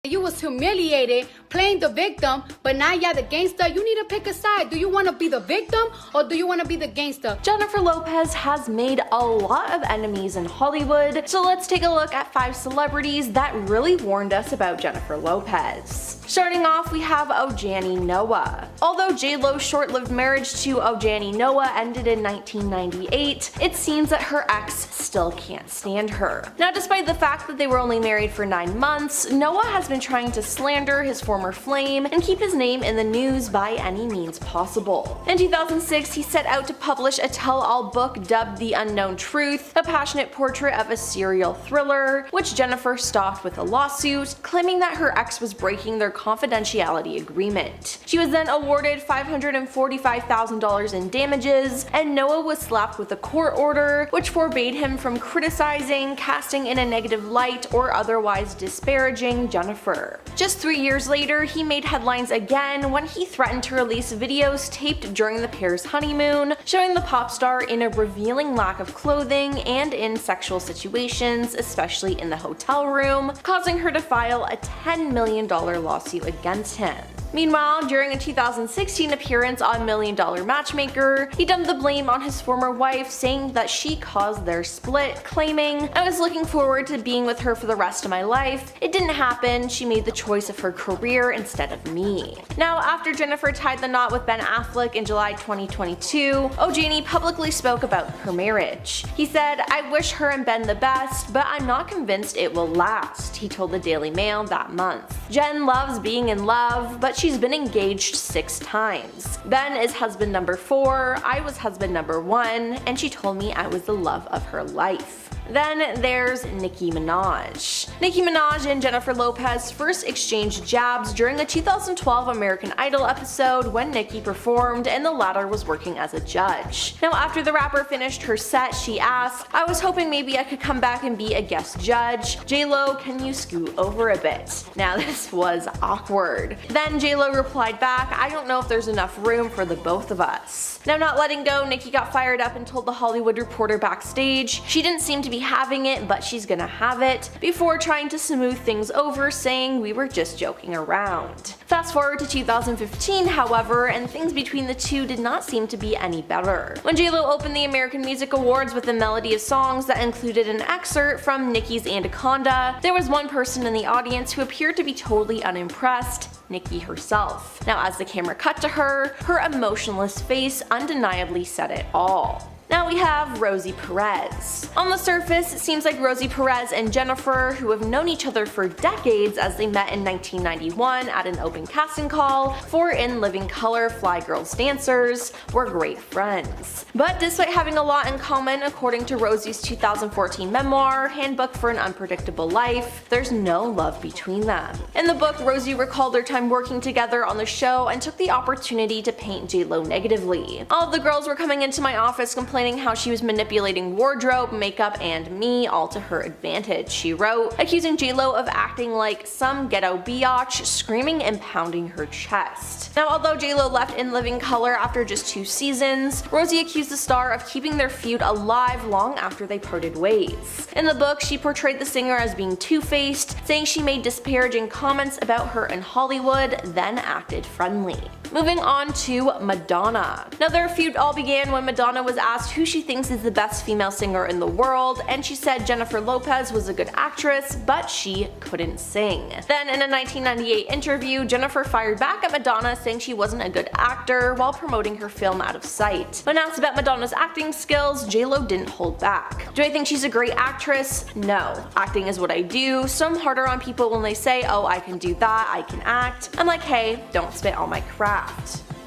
You was humiliated, playing the victim, but now you're the gangster. You need to pick a side. Do you want to be the victim or do you want to be the gangster? Jennifer Lopez has made a lot of enemies in Hollywood, so let's take a look at 5 celebrities that really warned us about Jennifer Lopez. Starting off, we have Ojani Noa. Although J.Lo's short-lived marriage to Ojani Noa ended in 1998, it seems that her ex still can't stand her. Now, despite the fact that they were only married for 9 months, Noa has been trying to slander his former flame and keep his name in the news by any means possible. In 2006, he set out to publish a tell-all book dubbed The Unknown Truth, a passionate portrait of a serial thriller, which Jennifer stopped with a lawsuit, claiming that her ex was breaking their confidentiality agreement. She was then awarded $545,000 in damages, and Noah was slapped with a court order, which forbade him from criticizing, casting in a negative light, or otherwise disparaging Jennifer. Just 3 years later, he made headlines again when he threatened to release videos taped during the pair's honeymoon, showing the pop star in a revealing lack of clothing and in sexual situations, especially in the hotel room, causing her to file a $10 million lawsuit against him. Meanwhile, during a 2016 appearance on Million Dollar Matchmaker, he dumped the blame on his former wife, saying that she caused their split, claiming, "I was looking forward to being with her for the rest of my life. It didn't happen. She made the choice of her career instead of me." Now, after Jennifer tied the knot with Ben Affleck in July 2022, Ojani publicly spoke about her marriage. He said, "I wish her and Ben the best, but I'm not convinced it will last," he told the Daily Mail that month. Jen loves being in love, but she's been engaged 6 times. Ben is husband number 4, I was husband number 1, and she told me I was the love of her life. Then there's Nicki Minaj. Nicki Minaj and Jennifer Lopez first exchanged jabs during a 2012 American Idol episode when Nicki performed and the latter was working as a judge. Now, after the rapper finished her set, she asked, "I was hoping maybe I could come back and be a guest judge. J.Lo, can you scoot over a bit?" Now, this was awkward. Then J.Lo replied back, "I don't know if there's enough room for the both of us." Now, not letting go, Nicki got fired up and told the Hollywood Reporter backstage she didn't seem to be having it, but she's gonna have it, before trying to smooth things over, saying we were just joking around. Fast forward to 2015, however, and things between the two did not seem to be any better. When J.Lo opened the American Music Awards with a melody of songs that included an excerpt from Nicki's Anaconda, there was one person in the audience who appeared to be totally unimpressed: Nicki herself. Now, as the camera cut to her, her emotionless face undeniably said it all. Now we have Rosie Perez. On the surface, it seems like Rosie Perez and Jennifer, who have known each other for decades as they met in 1991 at an open casting call for In Living Color Fly Girls Dancers, were great friends. But despite having a lot in common, according to Rosie's 2014 memoir, Handbook for an Unpredictable Life, there's no love between them. In the book, Rosie recalled their time working together on the show and took the opportunity to paint J.Lo negatively. "All of the girls were coming into my office complaining how she was manipulating wardrobe, makeup, and me, all to her advantage," she wrote, accusing J.Lo of acting like some ghetto biatch, screaming and pounding her chest. Now, although J.Lo left In Living Color after just 2 seasons, Rosie accused the star of keeping their feud alive long after they parted ways. In the book, she portrayed the singer as being two-faced, saying she made disparaging comments about her in Hollywood, then acted friendly. Moving on to Madonna. Now, their feud all began when Madonna was asked who she thinks is the best female singer in the world, and she said Jennifer Lopez was a good actress, but she couldn't sing. Then in a 1998 interview, Jennifer fired back at Madonna, saying she wasn't a good actor while promoting her film Out of Sight. When asked about Madonna's acting skills, J.Lo didn't hold back. "Do I think she's a great actress? No. Acting is what I do, so I'm harder on people when they say, oh, I can do that, I can act. I'm like, hey, don't spit on my craft."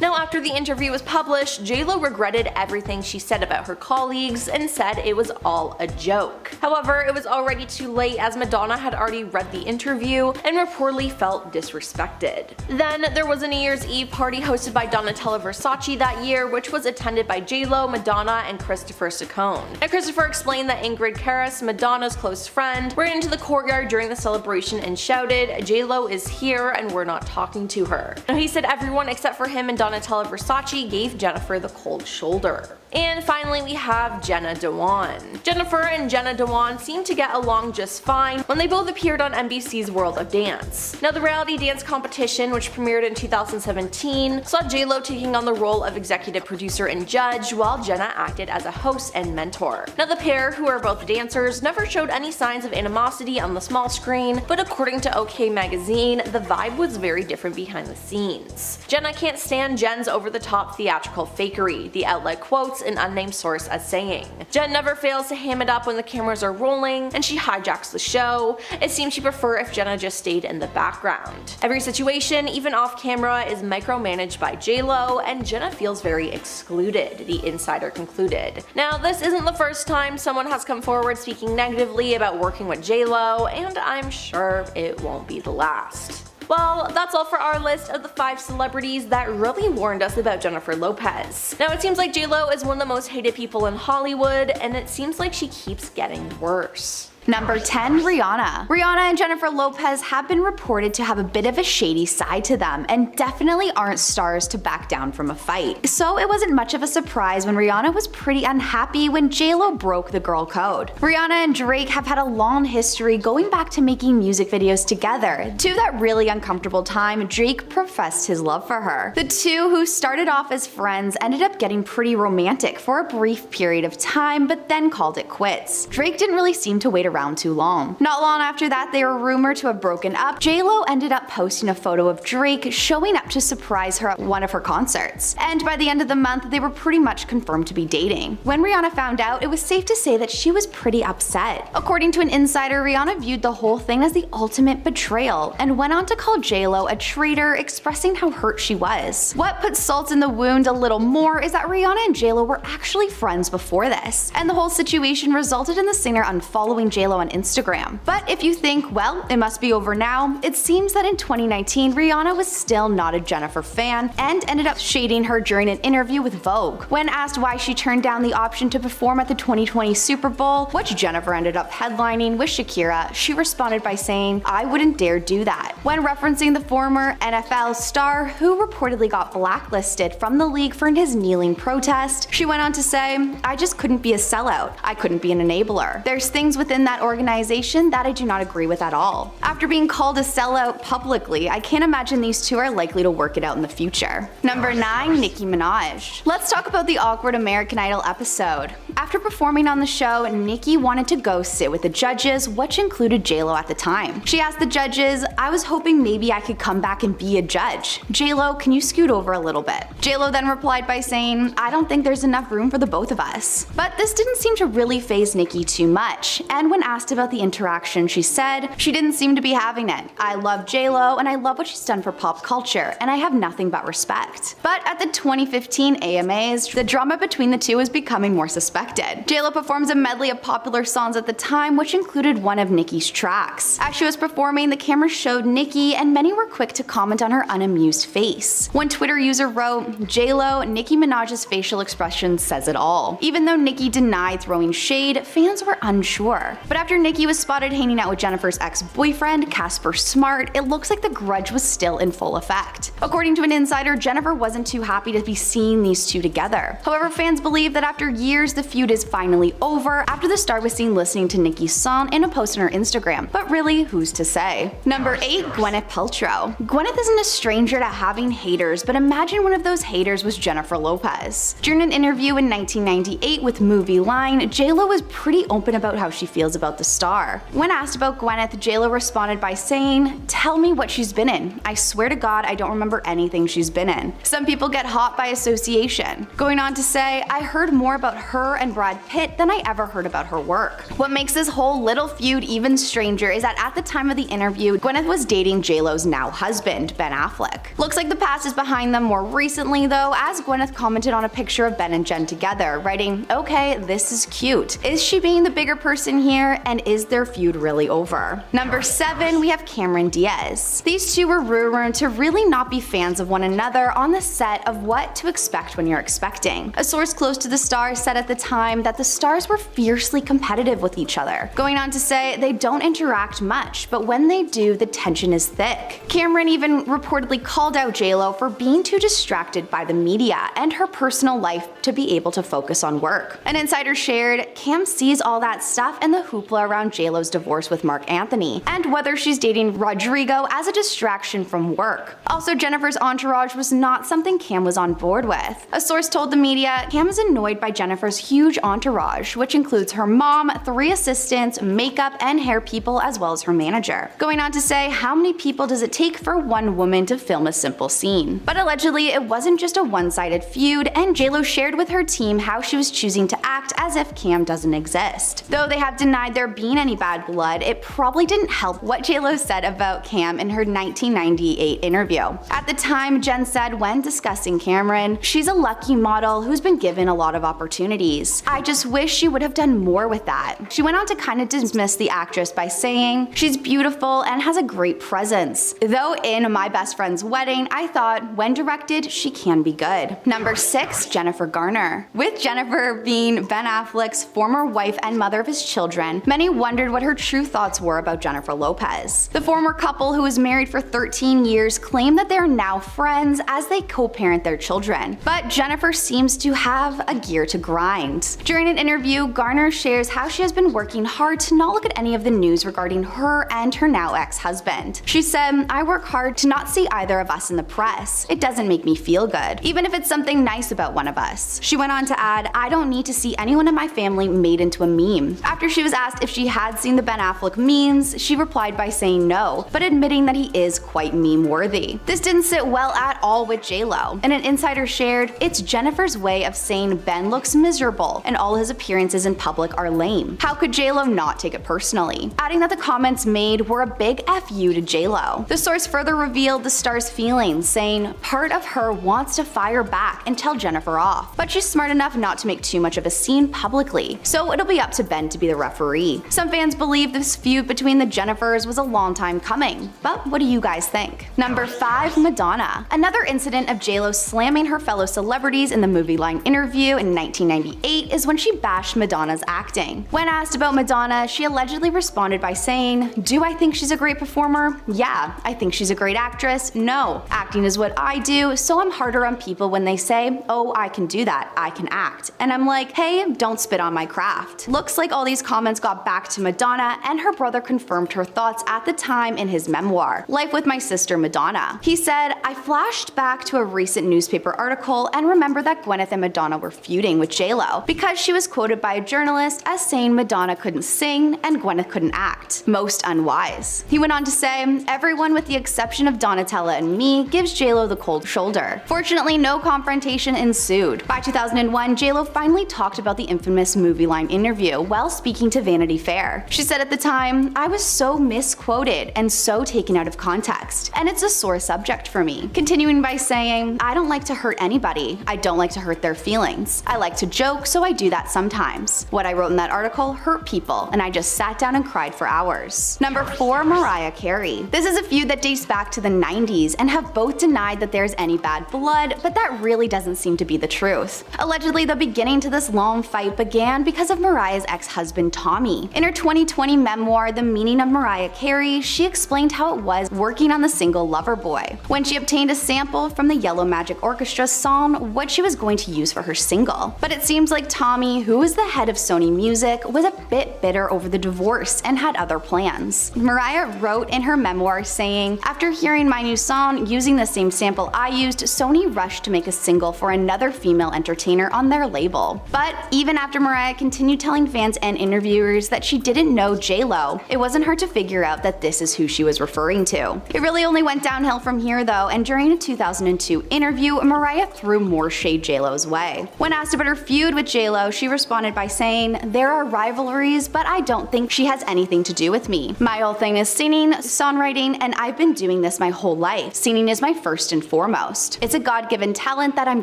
Now, after the interview was published, J.Lo regretted everything she said about her colleagues and said it was all a joke. However, it was already too late, as Madonna had already read the interview and reportedly felt disrespected. Then there was a New Year's Eve party hosted by Donatella Versace that year, which was attended by J.Lo, Madonna, and Christopher Saccone. Now, Christopher explained that Ingrid Karas, Madonna's close friend, ran into the courtyard during the celebration and shouted, "J.Lo is here and we're not talking to her." Now, he said everyone except for him and Donatella Versace gave Jennifer the cold shoulder. And finally we have Jenna Dewan. Jennifer and Jenna Dewan seemed to get along just fine when they both appeared on NBC's World of Dance. Now the reality dance competition, which premiered in 2017, saw J.Lo taking on the role of executive producer and judge, while Jenna acted as a host and mentor. Now the pair, who are both dancers, never showed any signs of animosity on the small screen, but according to OK Magazine, the vibe was very different behind the scenes. Jenna can't stand Jen's over-the-top theatrical fakery, the outlet quotes an unnamed source as saying. Jen never fails to ham it up when the cameras are rolling, and she hijacks the show. It seems she'd prefer if Jenna just stayed in the background. Every situation, even off camera, is micromanaged by J.Lo, and Jenna feels very excluded, the insider concluded. Now, this isn't the first time someone has come forward speaking negatively about working with J.Lo, and I'm sure it won't be the last. Well, that's all for our list of the 5 celebrities that really warned us about Jennifer Lopez. Now it seems like J.Lo is one of the most hated people in Hollywood, and it seems like she keeps getting worse. Number 10. Rihanna. Rihanna and Jennifer Lopez have been reported to have a bit of a shady side to them and definitely aren't stars to back down from a fight. So it wasn't much of a surprise when Rihanna was pretty unhappy when J.Lo broke the girl code. Rihanna and Drake have had a long history going back to making music videos together. To that really uncomfortable time, Drake professed his love for her. The two, who started off as friends, ended up getting pretty romantic for a brief period of time, but then called it quits. Drake didn't really seem to wait around too long. Not long after that, they were rumored to have broken up. J.Lo ended up posting a photo of Drake showing up to surprise her at one of her concerts. And by the end of the month, they were pretty much confirmed to be dating. When Rihanna found out, it was safe to say that she was pretty upset. According to an insider, Rihanna viewed the whole thing as the ultimate betrayal and went on to call J.Lo a traitor, expressing how hurt she was. What put salt in the wound a little more is that Rihanna and J.Lo were actually friends before this, and the whole situation resulted in the singer unfollowing J.Lo on Instagram. But if you think, well, it must be over now, it seems that in 2019, Rihanna was still not a Jennifer fan and ended up shading her during an interview with Vogue. When asked why she turned down the option to perform at the 2020 Super Bowl, which Jennifer ended up headlining with Shakira, she responded by saying, "I wouldn't dare do that." When referencing the former NFL star who reportedly got blacklisted from the league for his kneeling protest, she went on to say, "I just couldn't be a sellout. I couldn't be an enabler. There's things within that organization that I do not agree with at all." After being called a sellout publicly, I can't imagine these two are likely to work it out in the future. Number 9. Nicki Minaj. Let's talk about the awkward American Idol episode. After performing on the show, Nicki wanted to go sit with the judges, which included J.Lo at the time. She asked the judges, "I was hoping maybe I could come back and be a judge. J.Lo, can you scoot over a little bit?" J.Lo then replied by saying, "I don't think there's enough room for the both of us." But this didn't seem to really faze Nicki too much, and when asked about the interaction, she said, "She didn't seem to be having it. I love J.Lo and I love what she's done for pop culture, and I have nothing but respect." But at the 2015 AMAs, the drama between the two was becoming more suspected. J.Lo performs a medley of popular songs at the time, which included one of Nicki's tracks. As she was performing, the camera showed Nicki, and many were quick to comment on her unamused face. One Twitter user wrote, "J.Lo, Nicki Minaj's facial expression says it all." Even though Nicki denied throwing shade, fans were unsure. But after Nicki was spotted hanging out with Jennifer's ex-boyfriend, Casper Smart, it looks like the grudge was still in full effect. According to an insider, Jennifer wasn't too happy to be seeing these two together. However, fans believe that after years, the feud is finally over after the star was seen listening to Nicki's song in a post on her Instagram. But really, who's to say? Number 8. Gwyneth Paltrow. Gwyneth isn't a stranger to having haters, but imagine one of those haters was Jennifer Lopez. During an interview in 1998 with Movie Line, J.Lo was pretty open about how she feels about the star. When asked about Gwyneth, J.Lo responded by saying, "Tell me what she's been in. I swear to God, I don't remember anything she's been in. Some people get hot by association." Going on to say, "I heard more about her and Brad Pitt than I ever heard about her work." What makes this whole little feud even stranger is that at the time of the interview, Gwyneth was dating J.Lo's now husband, Ben Affleck. Looks like the past is behind them more recently though, as Gwyneth commented on a picture of Ben and Jen together, writing, "Okay, this is cute. Is she being the bigger person here, and is their feud really over?" Number 7, we have Cameron Diaz. These two were rumored to really not be fans of one another on the set of What to Expect When You're Expecting. A source close to the stars said at the time that the stars were fiercely competitive with each other, going on to say they don't interact much, but when they do, the tension tension is thick. Cameron even reportedly called out J.Lo for being too distracted by the media and her personal life to be able to focus on work. An insider shared, Cam sees all that stuff and the hoopla around J.Lo's divorce with Mark Anthony, and whether she's dating Rodrigo as a distraction from work. Also, Jennifer's entourage was not something Cam was on board with. A source told the media, Cam is annoyed by Jennifer's huge entourage, which includes her mom, 3 assistants, makeup and hair people, as well as her manager. Going on to say, how many people does it take for one woman to film a simple scene? But allegedly, it wasn't just a one-sided feud, and J.Lo shared with her team how she was choosing to act as if Cam doesn't exist. Though they have denied there being any bad blood, it probably didn't help what J.Lo said about Cam in her 1998 interview. At the time, Jen said when discussing Cameron, she's a lucky model who's been given a lot of opportunities. I just wish she would have done more with that. She went on to kind of dismiss the actress by saying, she's beautiful and has a great presence. Though in My Best Friend's Wedding, I thought, when directed, she can be good. Number 6, Jennifer Garner. With Jennifer being Ben Affleck's former wife and mother of his children, many wondered what her true thoughts were about Jennifer Lopez. The former couple, who was married for 13 years, claimed that they are now friends as they co-parent their children. But Jennifer seems to have a gear to grind. During an interview, Garner shares how she has been working hard to not look at any of the news regarding her and her now ex-husband. She said, I work hard to not see either of us in the press. It doesn't make me feel good, even if it's something nice about one of us. She went on to add, I don't need to see anyone in my family made into a meme. After she was asked if she had seen the Ben Affleck memes, she replied by saying no, but admitting that he is quite meme-worthy. This didn't sit well at all with J.Lo, and an insider shared, it's Jennifer's way of saying Ben looks miserable and all his appearances in public are lame. How could J.Lo not take it personally? Adding that the comments made were a big F you to J.Lo. The source further revealed the star's feelings, saying, part of her wants to fire back and tell Jennifer off, but she's smart enough not to make too much of a scene publicly, so it'll be up to Ben to be the referee. Some fans believe this feud between the Jennifers was a long time coming, but what do you guys think? Number 5, Madonna. Another incident of J.Lo slamming her fellow celebrities in the Movie Line interview in 1998 is when she bashed Madonna's acting. When asked about Madonna, she allegedly responded by saying, do I think she's a great performer? Yeah. I think she's a great actress? No. Acting is what I do, so I'm harder on people when they say, oh, I can do that, I can act. And I'm like, hey, don't spit on my craft. Looks like all these comments got back to Madonna, and her brother confirmed her thoughts at the time in his memoir, Life with My Sister Madonna. He said, I flashed back to a recent newspaper article and remember that Gwyneth and Madonna were feuding with J.Lo because she was quoted by a journalist as saying Madonna couldn't sing and Gwyneth couldn't act. Most unwise. He went on to say, everyone with the exception of Donatella and me gives J.Lo the cold shoulder. Fortunately, no confrontation ensued. By 2001, J.Lo finally talked about the infamous Movie Line interview while speaking to Vanity Fair. She said at the time, I was so misquoted and so taken out of context, and it's a sore subject for me. Continuing by saying, I don't like to hurt anybody. I don't like to hurt their feelings. I like to joke, so I do that sometimes. What I wrote in that article hurt people, and I just sat down and cried for hours. Number 4, Mariah Carey. This is a feud that dates back to the 90s and have both denied that there's any bad blood, but that really doesn't seem to be the truth. Allegedly, the beginning to this long fight began because of Mariah's ex-husband Tommy. In her 2020 memoir, The Meaning of Mariah Carey, she explained how it was working on the single Loverboy, when she obtained a sample from the Yellow Magic Orchestra's song what she was going to use for her single. But it seems like Tommy, who was the head of Sony Music, was a bit bitter over the divorce and had other plans. Mariah wrote in her memoir saying, after hearing my new song using the same sample I used, Sony rushed to make a single for another female entertainer on their label. But even after Mariah continued telling fans and interviewers that she didn't know J.Lo, it wasn't hard to figure out that this is who she was referring to. It really only went downhill from here though, and during a 2002 interview, Mariah threw more shade J.Lo's way. When asked about her feud with J.Lo, she responded by saying, there are rivalries, but I don't think she has anything to do with me. My whole thing is singing, songwriting, and I've been doing this my whole life. Singing is my first and foremost. It's a God-given talent that I'm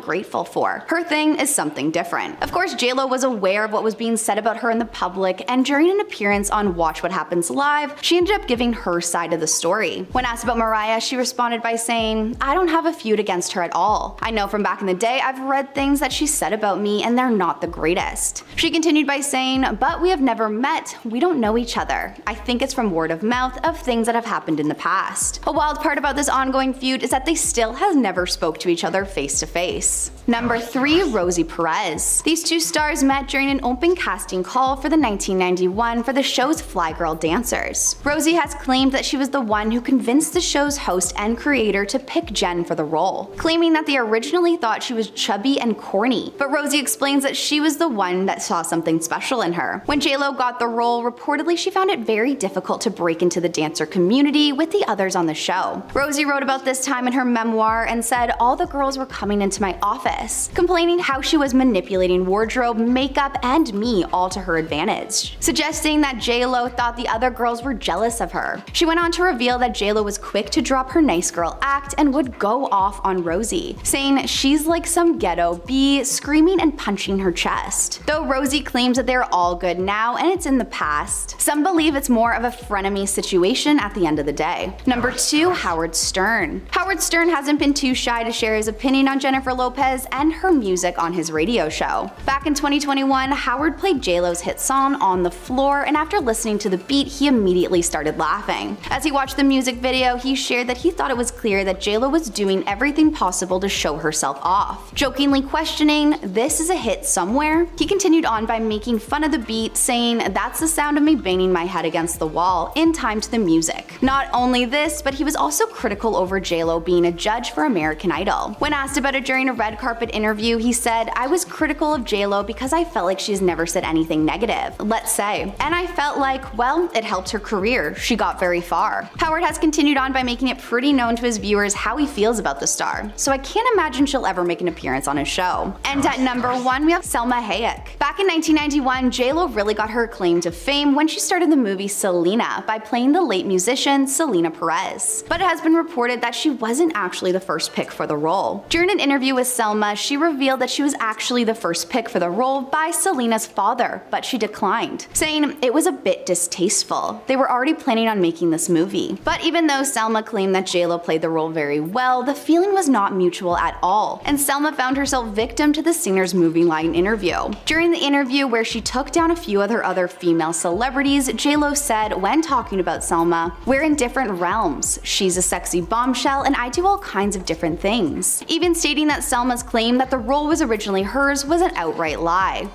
grateful for. Her thing is something different. Of course, J.Lo was aware of what was being said about her in the public, and during an appearance on Watch What Happens Live, she ended up giving her side of the story. When asked about Mariah, she responded by saying, I don't have a feud against her at all. I know from back in the day I've read things that she said about me and they're not the greatest. She continued by saying, but we have never met, we don't know each other. I think it's from word of mouth of things that have happened in the past. A wild part about this ongoing feud is that they still have never spoke to each other face to face. Number 3, Rosie Perez. These two stars met during an open casting call for the 1991 for the show's Fly Girl Dancers. Rosie has claimed that she was the one who convinced the show's host and creator to pick Jen for the role, claiming that they originally thought she was chubby and corny. But Rosie explains that she was the one that saw something special in her. When J.Lo got the role, reportedly she found it very difficult to break into the dancer community with the others on the show. Rosie wrote about this time in her memoir and said all the girls were coming into my office, complaining how she was manipulating wardrobe, makeup, and me all to her advantage, suggesting that J.Lo thought the other girls were jealous of her. She went on to reveal that J.Lo was quick to drop her nice girl act and would go off on Rosie, saying she's like some ghetto bee, screaming and punching her chest. Though Rosie claims that they're all good now and it's in the past, some believe it's more of a frenemy situation at the end of the day. Number 2, Howard Stern. Howard Stern hasn't been too shy to share his opinion on Jennifer Lopez and her music on his radio show. Back in 2021, Howard played J.Lo's hit song On the Floor, and after listening to the beat, he immediately started laughing. As he watched the music video, he shared that he thought it was clear that J.Lo was doing everything possible to show herself off. Jokingly questioning, "This is a hit somewhere?" He continued on by making fun of the beat, saying, "That's the sound of me banging my head against the wall in time to the music." Not only this, but he was also critical over J.Lo being a judge for American Idol. When asked about it during a red carpet interview, he said, "I was critical of J.Lo because I felt like she's never said anything negative, let's say. And I felt like, well, it helped her career. She got very far." Howard has continued on by making it pretty known to his viewers how he feels about the star, so I can't imagine she'll ever make an appearance on his show. And at number 1, we have Salma Hayek. Back in 1991, J.Lo really got her claim to fame when she started the movie Selena by playing the late musician Selena Perez. But it has been reported that she wasn't actually the first pick for the role. During an interview with Salma, she revealed that she was actually the first pick for the role by Selena's father, but she declined, saying it was a bit distasteful. They were already planning on making this movie. But even though Salma claimed that J.Lo played the role very well, the feeling was not mutual at all, and Salma found herself victim to the singer's movie line interview. During the interview, where she took down a few of her other female celebrities, J.Lo said when talking about Salma, "We're in different realms. She's a sexy bombshell and I do all kinds of different things," even stating that Salma's claim that the role was originally hers was an outright lie.